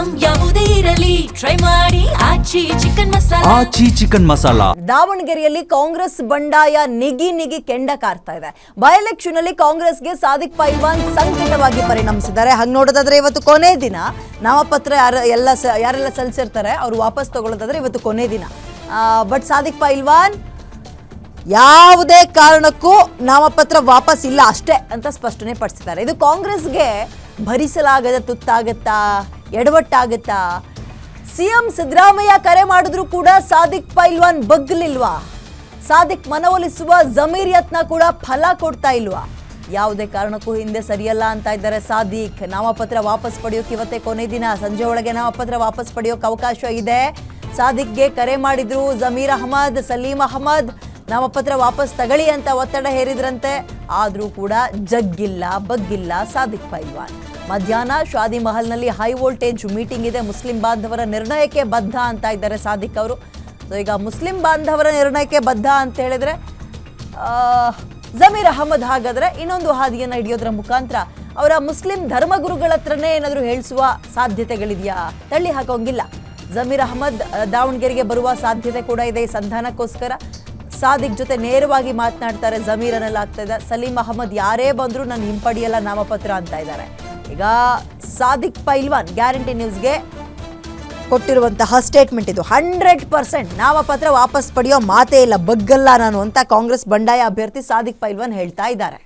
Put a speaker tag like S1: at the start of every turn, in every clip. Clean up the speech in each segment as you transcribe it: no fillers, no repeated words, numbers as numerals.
S1: Item ಯಾವುದೇ ಇರಲಿ try ಮಾಡಿ ಆಚಿ ಚಿಕನ್ ಮಸಾಲಾ.
S2: ದಾವಣಗೆರೆಯಲ್ಲಿ ಕಾಂಗ್ರೆಸ್ ಬಂಡಾಯ ನಿಗಿ ಕೆಂಡ ಕಾರ್ತಾ ಇದೆ. ಬೈ ಎಲೆಕ್ಷನ್ ಅಲ್ಲಿ ಕಾಂಗ್ರೆಸ್ಗೆ ಸಾದಿಕ್ ಪೈಲ್ವಾನ್ ಸಂಕಟವಾಗಿ ಪರಿಣಮಿಸಿದ್ದಾರೆ. ಹಾಗೆ ನೋಡೋದಾದ್ರೆ ಇವತ್ತು ಕೊನೆ ದಿನ ನಾಮಪತ್ರ ಯಾರೆಲ್ಲ ಸಲ್ಲಿಸಿರ್ತಾರೆ ಅವರು ವಾಪಸ್ ತಗೊಳ್ಳೋದಾದ್ರೆ ಇವತ್ತು ಕೊನೆ ದಿನ. ಬಟ್ ಸಾದಿಕ್ ಪೈಲ್ವಾನ್ ಯಾವುದೇ ಕಾರಣಕ್ಕೂ ನಾಮಪತ್ರ ವಾಪಸ್ ಇಲ್ಲ ಅಷ್ಟೇ ಅಂತ ಸ್ಪಷ್ಟನೆ ಪಡಿಸಿದ್ದಾರೆ. ಇದು ಕಾಂಗ್ರೆಸ್ಗೆ ಭರಿಸಲಾಗದ ತುತ್ತಾಗತ್ತಾ, ಎಡವಟ್ಟಾಗತ್ತಾ? ಸಿಎಂ ಸಿದ್ದರಾಮಯ್ಯ ಕರೆ ಮಾಡಿದ್ರು ಕೂಡ ಸಾದಿಕ್ ಪೈಲ್ವಾನ್ ಬಗ್ಲಿಲ್ವಾ? ಸಾದಿಕ್ ಮನವೊಲಿಸುವ ಜಮೀರ್ ಯತ್ನ ಕೂಡ ಫಲ ಕೊಡ್ತಾ ಇಲ್ವಾ? ಯಾವುದೇ ಕಾರಣಕ್ಕೂ ಹಿಂದೆ ಸರಿಯಲ್ಲ ಅಂತ ಇದ್ದಾರೆ ಸಾದಿಕ್. ನಾಮಪತ್ರ ವಾಪಸ್ ಪಡೆಯೋಕೆ ಇವತ್ತೇ ಕೊನೆ ದಿನ, ಸಂಜೆ ಒಳಗೆ ನಾಮಪತ್ರ ವಾಪಸ್ ಪಡೆಯೋಕೆ ಅವಕಾಶ ಇದೆ. ಸಾದಿಕ್ಗೆ ಕರೆ ಮಾಡಿದ್ರು ಜಮೀರ್ ಅಹಮದ್, ಸಲೀಂ ಅಹಮದ್, ನಾಮಪತ್ರ ವಾಪಸ್ ತಗೊಳ್ಳಿ ಅಂತ ಒತ್ತಡ ಹೇರಿದ್ರಂತೆ. ಆದರೂ ಕೂಡ ಜಗ್ಗಿಲ್ಲ ಬಗ್ಗಿಲ್ಲ ಸಾದಿಕ್ ಪೈಲ್ವಾನ್. ಮಧ್ಯಾಹ್ನ ಶಾದಿ ಮಹಲ್ನಲ್ಲಿ ಹೈ ವೋಲ್ಟೇಜ್ ಮೀಟಿಂಗ್ ಇದೆ. ಮುಸ್ಲಿಂ ಬಾಂಧವರ ನಿರ್ಣಯಕ್ಕೆ ಬದ್ಧ ಅಂತ ಇದ್ದಾರೆ ಸಾದಿಕ್ ಅವರು. ಸೊ ಈಗ ಮುಸ್ಲಿಂ ಬಾಂಧವರ ನಿರ್ಣಯಕ್ಕೆ ಬದ್ಧ ಅಂತ ಹೇಳಿದ್ರೆ ಜಮೀರ್ ಅಹಮದ್ ಹಾಗಾದ್ರೆ ಇನ್ನೊಂದು ಹಾದಿಯನ್ನು ಹಿಡಿಯೋದ್ರ ಮುಖಾಂತರ ಅವರ ಮುಸ್ಲಿಂ ಧರ್ಮಗುರುಗಳ ಹತ್ರನೇ ಏನಾದರೂ ಹೇಳಿಸುವ ಸಾಧ್ಯತೆಗಳಿದೆಯಾ? ತಳ್ಳಿ ಹಾಕೋಂಗಿಲ್ಲ. ಜಮೀರ್ ಅಹಮದ್ ದಾವಣಗೆರೆಗೆ ಬರುವ ಸಾಧ್ಯತೆ ಕೂಡ ಇದೆ. ಈ ಸಂಧಾನಕ್ಕೋಸ್ಕರ ಸಾದಿಕ್ ಜೊತೆ ನೇರವಾಗಿ ಮಾತನಾಡ್ತಾರೆ ಜಮೀರ್ ಅನ್ನಲಾಗ್ತಾ ಇದೆ. ಸಲೀಂ ಅಹಮದ್ ಯಾರೇ ಬಂದರೂ ನಾನು ಹಿಂಪಡೆಯಲ್ಲ ನಾಮಪತ್ರ ಅಂತ ಇದ್ದಾರೆ. ಈಗ ಸಾದಿಕ್ ಪೈಲ್ವಾನ್ ಗ್ಯಾರಂಟಿ ನ್ಯೂಸ್ಗೆ ಕೊಟ್ಟಿರುವಂತಹ ಸ್ಟೇಟ್ಮೆಂಟ್ ಇದು. 100% ನಾಮಪತ್ರ ವಾಪಸ್ ಪಡೆಯೋ ಮಾತೇ ಇಲ್ಲ, ಬಗ್ಗಲ್ಲ ನಾನು ಅಂತ ಕಾಂಗ್ರೆಸ್ ಬಂಡಾಯ ಅಭ್ಯರ್ಥಿ ಸಾದಿಕ್ ಪೈಲ್ವಾನ್ ಹೇಳ್ತಾ ಇದ್ದಾರೆ.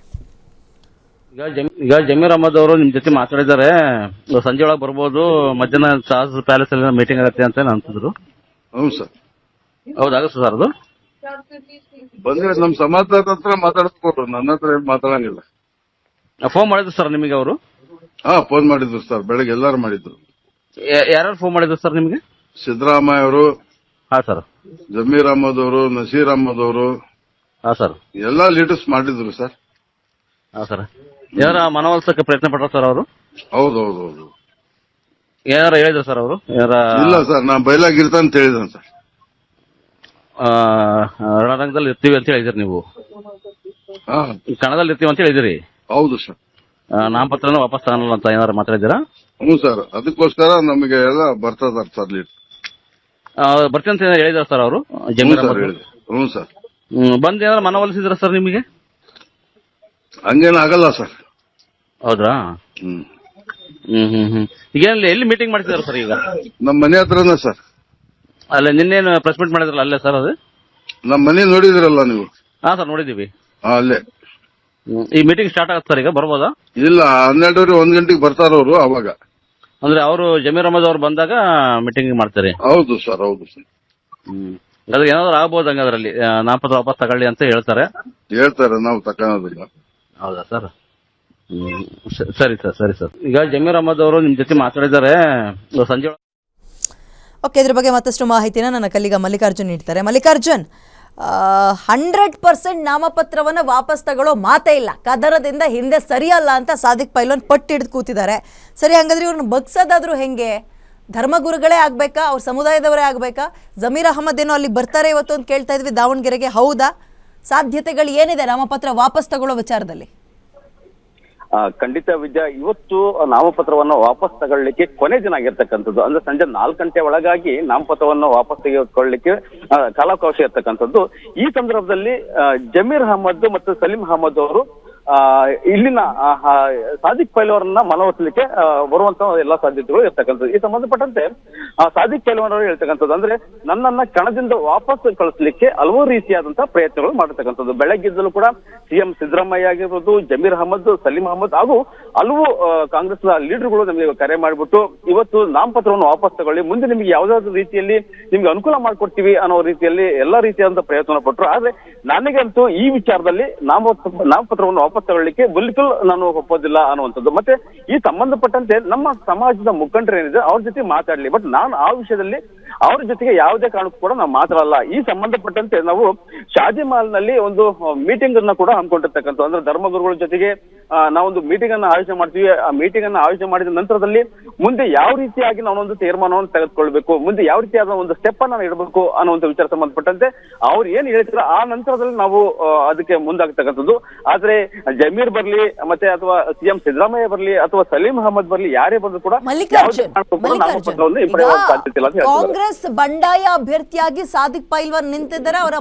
S3: ಈಗ ಜಮೀರ್ ಅಹಮದ್ ಅವರು ನಿಮ್ ಜೊತೆ ಮಾತಾಡಿದ್ದಾರೆ, ಸಂಜೆ ಒಳಗೆ ಬರ್ಬೋದು, ಮಧ್ಯಾಹ್ನ ತಾಜ್ ಪ್ಯಾಲೇಸ್ ಅಲ್ಲಿ ಮೀಟಿಂಗ್ ಆಗುತ್ತೆ ಅಂತ ಅಂತಿದ್ರು.
S4: ಹೌದು ಸರ್.
S3: ಹೌದಾಗುತ್ತೆ ಸರ್. ಅದು
S4: ಬಂದ್ರೆ ನಮ್ ಸಮಾಜದ ಹತ್ರ ಮಾತಾಡಿಸ್ಕೊಡ್ರು, ನನ್ನ ಹತ್ರ ಏನ್ ಮಾತಾಡಂಗಿಲ್ಲ.
S3: ಫೋನ್ ಮಾಡಿದ್ರು ಸರ್ ನಿಮಗೆ ಅವರು?
S4: ಫೋನ್ ಮಾಡಿದ್ರು ಸರ್, ಬೆಳಗ್ಗೆ ಎಲ್ಲಾರು ಮಾಡಿದ್ರು.
S3: ಯಾರು ಫೋನ್ ಮಾಡಿದ್ರು ಸರ್ ನಿಮಗೆ?
S4: ಸಿದ್ದರಾಮಯ್ಯ ಅವರು,
S3: ಹಾ ಸರ್,
S4: ಜಮೀರ್ ಅಹಮದ್ ಅವರು, ನಸೀರ್ ಅಹಮದ್ ಅವರು,
S3: ಹಾ ಸರ್,
S4: ಎಲ್ಲಾ ಲೀಡರ್ಸ್ ಮಾಡಿದ್ರು ಸರ್.
S3: ಹಾ ಸರ್. ಯಾರ ಮನವೊಲಿಸಕ್ಕೆ ಪ್ರಯತ್ನ ಪಟ್ರ ಸರ್ ಅವರು?
S4: ಹೌದೌದೌದು.
S3: ಯಾರ ಹೇಳಿದ್ರು ಸರ್ ಅವರು?
S4: ಇಲ್ಲ ಸರ್, ನಾ ಬಯಲಾಗಿರ್ತ ಅಂತ ಹೇಳಿದ್ದೇನೆ ಸರ್.
S3: ರಣರಂಗದಲ್ಲಿ ಇರ್ತೀವಿ ಅಂತ ಹೇಳಿದ್ರಿ ನೀವು, ಕಣದಲ್ಲಿ ಇರ್ತೀವಿ ಅಂತ ಹೇಳಿದಿರಿ.
S4: ಹೌದು ಸರ್.
S3: ನಾಮಪತ್ರನ ವಾಪಸ್ ತಗೊಳಲ್ಲ ಅಂತ ಏನಾರು ಮಾತಾಡಿದ್ದೀರಾ?
S4: ಹ್ಞೂ ಸರ್, ಅದಕ್ಕೋಸ್ಕರ ನಮಗೆ ಎಲ್ಲ ಬರ್ತದಾರ ಸರ್ ಲೀಡ್.
S3: ಬರ್ತೀನಿ ಅಂತ ಹೇಳಿದಾರ ಸರ್ ಅವರು ಜಮೀರ್ ಅಹಮದ್?
S4: ಹ್ಞೂ ಸರ್.
S3: ಬಂದ್ ಏನಾರು ಮನವೊಲಿಸಿದ್ರ ಸರ್ ನಿಮಗೆ?
S4: ಹಂಗೇನು ಆಗಲ್ಲ ಸರ್.
S3: ಹೌದ್ರಾ? ಈಗ ಎಲ್ಲಿ ಮೀಟಿಂಗ್ ಮಾಡ್ತಿದಾರ ಸರ್ ಈಗ?
S4: ನಮ್ಮ ಮನೆ ಹತ್ರನೇ ಸರ್.
S3: ಅಲ್ಲ ನಿನ್ನೇನು ಪ್ರೆಸ್ ಮೀಟ್ ಮಾಡಿದ್ರಲ್ಲ ಅಲ್ಲೇ ಸರ್ ಅದು?
S4: ನಮ್ಮ ಮನೆ ನೋಡಿದ್ರಲ್ಲ ನೀವು?
S3: ಹಾ ಸರ್, ನೋಡಿದೀವಿ.
S4: ಅಲ್ಲೇ.
S3: ಈ ಮೀಟಿಂಗ್ ಸ್ಟಾರ್ಟ್ ಆಗುತ್ತೆ ಸರ್ ಈಗ, ಬರ್ಬೋದಾ?
S4: ಇಲ್ಲ, 12:30 1 ಗಂಟೆಗೆ ಬರ್ತಾರವ್ರು. ಅವಾಗ
S3: ಅಂದ್ರೆ ಅವರು ಜಮೀರ್ ಅಹಮದ್ ಅವ್ರು ಬಂದಾಗ ಮೀಟಿಂಗ್ ಮಾಡ್ತಾರೆ?
S4: ಹೌದು ಸರ್, ಹೌದು ಸರ್.
S3: ಅದ್ರ ಏನಾದ್ರು ಆಗ್ಬೋದು ಹಂಗದ್ರಲ್ಲಿ, ನಾಮಪತ್ರ ವಾಪಸ್ ತಗೊಳ್ಳಿ ಅಂತ ಹೇಳ್ತಾರೆ.
S4: ನಾವು ತಕೊಳ್ಳೋದಿಲ್ಲ.
S3: ಹೌದಾ ಸರ್? ಸರಿ ಸರ್, ಸರಿ ಸರ್. ಈಗ ಜಮೀರ್ ಅಹಮದ್ ಅವರು ನಿಮ್ ಜೊತೆ ಮಾತಾಡಿದ್ದಾರೆ ಸಂಜೆ.
S2: ಓಕೆ, ಇದ್ರ ಬಗ್ಗೆ ಮತ್ತಷ್ಟು ಮಾಹಿತಿನ ನನ್ನ ಕಲ್ಲಿಗ ಮಲ್ಲಿಕಾರ್ಜುನ್ ನೀಡ್ತಾರೆ. ಮಲ್ಲಿಕಾರ್ಜುನ್, 100% ನಾಮಪತ್ರವನ್ನು ವಾಪಸ್ ತಗೊಳ್ಳೋ ಮಾತೇ ಇಲ್ಲ, ಕದರದಿಂದ ಹಿಂದೆ ಸರಿಯಲ್ಲ ಅಂತ ಸಾದಿಕ್ ಪೈಲ್ವಾನ್ ಪಟ್ಟು ಹಿಡಿದು ಕೂತಿದ್ದಾರೆ. ಸರಿ, ಹಂಗಾದ್ರೆ ಇವ್ರನ್ನ ಬಗ್ಸೋದಾದ್ರೂ ಹೆಂಗೆ? ಧರ್ಮಗುರುಗಳೇ ಆಗ್ಬೇಕಾ? ಅವ್ರ ಸಮುದಾಯದವರೇ ಆಗ್ಬೇಕಾ? ಜಮೀರ್ ಅಹಮದ್ ಏನೋ ಅಲ್ಲಿ ಬರ್ತಾರೆ ಇವತ್ತು ಅಂತ ಕೇಳ್ತಾ ಇದ್ವಿ ದಾವಣಗೆರೆಗೆ, ಹೌದಾ? ಸಾಧ್ಯತೆಗಳು ಏನಿದೆ ನಾಮಪತ್ರ ವಾಪಸ್ ತಗೊಳ್ಳೋ ವಿಚಾರದಲ್ಲಿ?
S5: ಖಂಡಿತ ವಿದ್ಯಾ, ಇವತ್ತು ನಾಮಪತ್ರವನ್ನು ವಾಪಸ್ ತಗೊಳ್ಳಿಕ್ಕೆ ಕೊನೆ ದಿನ ಆಗಿರ್ತಕ್ಕಂಥದ್ದು. ಅಂದ್ರೆ ಸಂಜೆ 4 ಗಂಟೆ ಒಳಗಾಗಿ ನಾಮಪತ್ರವನ್ನು ವಾಪಸ್ ತೆಗೆದುಕೊಳ್ಳಲಿಕ್ಕೆ ಕಾಲಾವಕಾಶ ಇರ್ತಕ್ಕಂಥದ್ದು. ಈ ಸಂದರ್ಭದಲ್ಲಿ ಜಮೀರ್ ಅಹಮದ್ ಮತ್ತು ಸಲೀಂ ಅಹಮದ್ ಅವರು ಇಲ್ಲಿನ ಸಾದಿಕ್ ಪೈಲ್ವಾನ್ ಮನವೊಲಿಸಲಿಕ್ಕೆ ಬರುವಂತ ಎಲ್ಲಾ ಸಾಧ್ಯತೆಗಳು ಇರ್ತಕ್ಕಂಥದ್ದು. ಈ ಸಂಬಂಧಪಟ್ಟಂತೆ ಸಾದಿಕ್ ಪೈಲ್ವಾನ್ ಅವರು ಹೇಳ್ತಕ್ಕಂಥದ್ದು ಅಂದ್ರೆ ನನ್ನನ್ನ ಕಣದಿಂದ ವಾಪಸ್ ಕಳಿಸ್ಲಿಕ್ಕೆ ಹಲವು ರೀತಿಯಾದಂತಹ ಪ್ರಯತ್ನಗಳು ಮಾಡಿರ್ತಕ್ಕಂಥದ್ದು. ಬೆಳಗ್ಗಿದ್ದಲು ಕೂಡ ಸಿಎಂ ಸಿದ್ದರಾಮಯ್ಯ ಆಗಿರ್ಬೋದು, ಜಮೀರ್ ಅಹಮದ್, ಸಲೀಂ ಅಹಮದ್ ಹಾಗೂ ಹಲವು ಕಾಂಗ್ರೆಸ್ ಲೀಡರ್ಗಳು ನಮಗೆ ಕರೆ ಮಾಡಿಬಿಟ್ಟು ಇವತ್ತು ನಾಮಪತ್ರವನ್ನು ವಾಪಸ್ ತಗೊಳ್ಳಿ, ಮುಂದೆ ನಿಮಗೆ ಯಾವ್ದಾದ್ರು ರೀತಿಯಲ್ಲಿ ನಿಮ್ಗೆ ಅನುಕೂಲ ಮಾಡ್ಕೊಡ್ತೀವಿ ಅನ್ನೋ ರೀತಿಯಲ್ಲಿ ಎಲ್ಲಾ ರೀತಿಯಾದಂತಹ ಪ್ರಯತ್ನ ಪಟ್ಟರು. ಆದ್ರೆ ನನಗಂತೂ ಈ ವಿಚಾರದಲ್ಲಿ ನಾಮಪತ್ರವನ್ನು ವಾಪಸ್ ತಗೊಳ್ಳಿಕ್ಕೆ ಬಿಲ್ಕುಲ್ ನಾನು ಒಪ್ಪೋದಿಲ್ಲ ಅನ್ನುವಂಥದ್ದು. ಮತ್ತೆ ಈ ಸಂಬಂಧಪಟ್ಟಂತೆ ನಮ್ಮ ಸಮಾಜದ ಮುಖಂಡರು ಏನಿದೆ ಅವ್ರ ಜೊತೆ ಮಾತಾಡ್ಲಿ, ಬಟ್ ನಾನು ಆ ವಿಷಯದಲ್ಲಿ ಅವ್ರ ಜೊತೆಗೆ ಯಾವುದೇ ಕಾರಣಕ್ಕೂ ಕೂಡ ನಾವು ಮಾತಾಡಲ್ಲ. ಈ ಸಂಬಂಧಪಟ್ಟಂತೆ ನಾವು ಶಾದಿಮಾಲ್ ನಲ್ಲಿ ಒಂದು ಮೀಟಿಂಗ್ ಅನ್ನ ಕೂಡ ಹಮ್ಮಿಕೊಂಡಿರ್ತಕ್ಕಂಥ, ಅಂದ್ರೆ ಧರ್ಮಗುರುಗಳ ಜೊತೆಗೆ ನಾವೊಂದು ಮೀಟಿಂಗ್ ಅನ್ನ ಆಯೋಜನೆ ಮಾಡ್ತೀವಿ. ಆ ಮೀಟಿಂಗ್ ಅನ್ನ ಆಯೋಜನೆ ಮಾಡಿದ ನಂತರದಲ್ಲಿ ಮುಂದೆ ಯಾವ ರೀತಿಯಾಗಿ ನಾವೊಂದು ತೀರ್ಮಾನವನ್ನು ತೆಗೆದುಕೊಳ್ಬೇಕು, ಮುಂದೆ ಯಾವ ರೀತಿಯಾದ ಒಂದು ಸ್ಟೆಪ್ ಅನ್ನ ಇಡಬೇಕು ಅನ್ನೋ ಒಂದು ವಿಚಾರ ಸಂಬಂಧಪಟ್ಟಂತೆ ಅವ್ರು ಏನ್ ಹೇಳ್ತಾರೆ ಆ ನಂತರದಲ್ಲಿ ನಾವು ಅದಕ್ಕೆ ಮುಂದಾಗ್ತಕ್ಕಂಥದ್ದು. ಆದ್ರೆ ಜಮೀರ್ ಬರ್ಲಿ ಮತ್ತೆ ಅಥವಾ ಸಿಎಂ ಸಿದ್ದರಾಮಯ್ಯ ಬರ್ಲಿ ಅಥವಾ ಸಲೀಂ ಅಹಮದ್ ಬರ್ಲಿ ಯಾರೇ ಬಂದ್ರು ಕೂಡ
S2: ಕಾಂಗ್ರೆಸ್ ಬಂಡಾಯ ಅಭ್ಯರ್ಥಿಯಾಗಿ ಸಾದಿಕ್ ಪೈಲ್ವಾನ್ ನಿಂತಿದ್ದಾರೆ. ಅವರ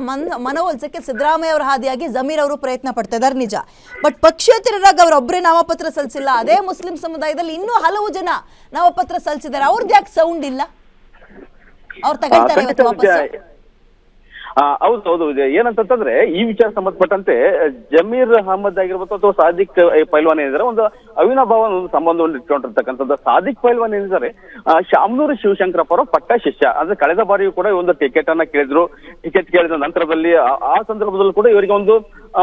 S2: ಮನವೊಲಿಸಕ್ಕೆ ಸಿದ್ದರಾಮಯ್ಯ ಅವರ ಹಾದಿಯಾಗಿ ಜಮೀರ್ ಅವರು ಪ್ರಯತ್ನ ಪಡ್ತಾ ಇದ್ದಾರೆ ನಿಜ. ಬಟ್ ಪಕ್ಷೇತರರಾಗಿ ಅವರೊಬ್ಬರೇ ನಾಮಪತ್ರ ಸಲ್ಲಿಸಿಲ್ಲ. ಅದೇ ಮುಸ್ಲಿಂ ಸಮುದಾಯದಲ್ಲಿ ಇನ್ನೂ ಹಲವು ಜನ ನಾಮಪತ್ರ ಸಲ್ಲಿಸಿದ್ದಾರೆ. ಅವ್ರದ್ದು ಯಾಕೆ ಸೌಂಡ್ ಇಲ್ಲ? ಅವ್ರು ತಗೊಳ್ತಾರೆ ಇವತ್ತು ವಾಪಸ್?
S5: ಹೌದು ಏನಂತಂದ್ರೆ ಈ ವಿಚಾರ ಸಂಬಂಧಪಟ್ಟಂತೆ ಜಮೀರ್ ಅಹಮದ್ ಆಗಿರ್ಬೋದು ಅಥವಾ ಸಾದಿಕ್ ಪೈಲ್ವಾನ್ ಏನಿದ್ದಾರೆ ಒಂದು ಅವಿನಾಭಾವ ಒಂದು ಸಂಬಂಧವನ್ನು ಇಟ್ಕೊಂಡಿರ್ತಕ್ಕಂಥದ್ದು. ಸಾದಿಕ್ ಪೈಲ್ವಾನ್ ಏನಿದ್ದಾರೆ ಶಾಮನೂರು ಶಿವಶಂಕರಪ್ಪ ಅವರ ಪಟ್ಟ ಶಿಷ್ಯ. ಅಂದ್ರೆ ಕಳೆದ ಬಾರಿಯೂ ಕೂಡ ಒಂದು ಟಿಕೆಟ್ ಅನ್ನ ಕೇಳಿದ್ರು. ಟಿಕೆಟ್ ಕೇಳಿದ ನಂತರದಲ್ಲಿ ಆ ಸಂದರ್ಭದಲ್ಲೂ ಕೂಡ ಇವರಿಗೆ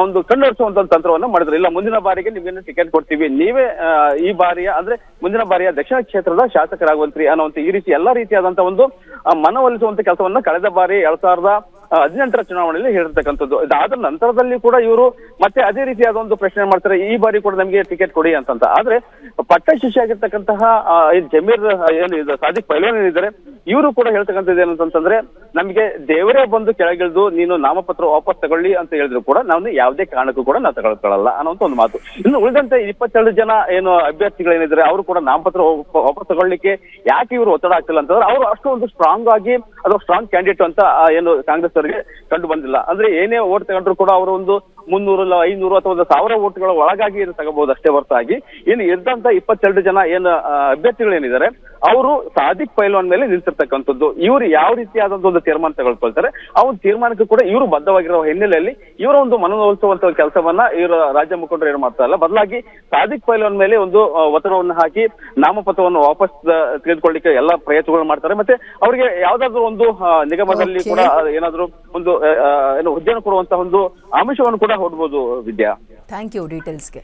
S5: ಒಂದು ಕಣ್ಣೊರೆಸುವಂತ ತಂತ್ರವನ್ನ ಮಾಡಿದ್ರು. ಇಲ್ಲ, ಮುಂದಿನ ಬಾರಿಗೆ ನಿಮ್ಗೆ ಟಿಕೆಟ್ ಕೊಡ್ತೀವಿ, ನೀವೇ ಈ ಬಾರಿಯ ಅಂದ್ರೆ ಮುಂದಿನ ಬಾರಿಯ ದಕ್ಷಿಣ ಕ್ಷೇತ್ರದ ಶಾಸಕರಾಗುವಂತ್ರಿ ಅನ್ನುವಂತ ಈ ರೀತಿ ಎಲ್ಲಾ ರೀತಿಯಾದಂತ ಒಂದು ಮನವೊಲಿಸುವಂತ ಕೆಲಸವನ್ನ ಕಳೆದ ಬಾರಿ 2018ರ ಚುನಾವಣೆಯಲ್ಲಿ ಹೇಳಿರ್ತಕ್ಕಂಥದ್ದು. ಇದಾದ ನಂತರದಲ್ಲಿ ಕೂಡ ಇವರು ಮತ್ತೆ ಅದೇ ರೀತಿಯಾದ ಒಂದು ಪ್ರಶ್ನೆ ಮಾಡ್ತಾರೆ, ಈ ಬಾರಿ ಕೂಡ ನಮಗೆ ಟಿಕೆಟ್ ಕೊಡಿ ಅಂತ. ಆದ್ರೆ ಪಟ್ಟ ಶಿಷ್ಯ ಆಗಿರ್ತಕ್ಕಂತಹ ಜಮೀರ್ ಏನು ಸಾದಿಕ್ ಪೈಲ್ವಾನ್ ಏನಿದ್ದಾರೆ ಇವರು ಕೂಡ ಹೇಳ್ತಕ್ಕಂಥದ್ದು ಏನಂತಂದ್ರೆ, ನಮಗೆ ದೇವರೇ ಬಂದು ಕೆಳಗಿಳಿದು ನೀನು ನಾಮಪತ್ರ ವಾಪಸ್ ತಗೊಳ್ಳಿ ಅಂತ ಹೇಳಿದ್ರು ಕೂಡ ನಾವು ಯಾವುದೇ ಕಾರಣಕ್ಕೂ ಕೂಡ ನಾವು ತಗೊಳ್ಕೊಳ್ಳಲ್ಲ ಅನ್ನೋಂತ ಒಂದು ಮಾತು. ಇನ್ನು ಉಳಿದಂತೆ 22 ಜನ ಏನು ಅಭ್ಯರ್ಥಿಗಳೇನಿದ್ದಾರೆ ಅವರು ಕೂಡ ನಾಮಪತ್ರ ವಾಪಸ್ ತಗೊಳ್ಳಿಕ್ಕೆ ಯಾಕೆ ಇವರು ಒತ್ತಡ ಆಗ್ತಿಲ್ಲ ಅಂತಂದ್ರೆ ಅವರು ಅಷ್ಟು ಒಂದು ಸ್ಟ್ರಾಂಗ್ ಆಗಿ ಅಥವಾ ಸ್ಟ್ರಾಂಗ್ ಕ್ಯಾಂಡಿಡೇಟ್ ಅಂತ ಏನು ಕಾಂಗ್ರೆಸ್ ಅವರಿಗೆ ಕಂಡು ಬಂದಿಲ್ಲ. ಅಂದ್ರೆ ಏನೇ ಓಟ್ ತಗೊಂಡ್ರು ಕೂಡ ಅವರು ಒಂದು 300 500 ಅಥವಾ 1000 ಓಟ್ಗಳ ಒಳಗಾಗಿ ಏನು ತಗೋಬಹುದು ಅಷ್ಟೇ ಹೊರತಾಗಿ ಇನ್ನು ಇದ್ದಂತ 22 ಜನ ಏನು ಅಭ್ಯರ್ಥಿಗಳೇನಿದ್ದಾರೆ ಅವರು ಸಾದಿಕ್ ಪೈಲ್ವಾನ್ ಮೇಲೆ ನಿಂತಿರ್ತಕ್ಕಂಥದ್ದು. ಇವರು ಯಾವ ರೀತಿಯಾದಂತ ಒಂದು ತೀರ್ಮಾನ ತೆಗೆದುಕೊಳ್ತಾರೆ ಆ ಒಂದು ತೀರ್ಮಾನಕ್ಕೂ ಕೂಡ ಇವರು ಬದ್ಧವಾಗಿರೋ ಹಿನ್ನೆಲೆಯಲ್ಲಿ ಇವರ ಒಂದು ಮನವೊಲಿಸುವಂತ ಕೆಲಸವನ್ನ ಇವರು ರಾಜ್ಯ ಮುಖಂಡರು ಏನು ಮಾಡ್ತಾ ಇಲ್ಲ, ಬದಲಾಗಿ ಸಾದಿಕ್ ಪೈಲ್ವಾನ್ ಮೇಲೆ ಒಂದು ಒತ್ತಡವನ್ನು ಹಾಕಿ ನಾಮಪತ್ರವನ್ನು ವಾಪಸ್ ತೆಗೆದುಕೊಳ್ಳಿಕ್ಕೆ ಎಲ್ಲ ಪ್ರಯತ್ನಗಳು ಮಾಡ್ತಾರೆ. ಮತ್ತೆ ಅವರಿಗೆ ಯಾವ್ದಾದ್ರು ಒಂದು ನಿಗಮದಲ್ಲಿ ಕೂಡ ಏನಾದ್ರು ಒಂದು ಹುದ್ದೆಯನ್ನು ಕೊಡುವಂತಹ ಒಂದು ಆಮಿಷವನ್ನು ಕೂಡ ಹೊಡ್ಬೋದು. ವಿದ್ಯಾ,
S2: ಥ್ಯಾಂಕ್ ಯು ಡೀಟೇಲ್ಸ್ಗೆ.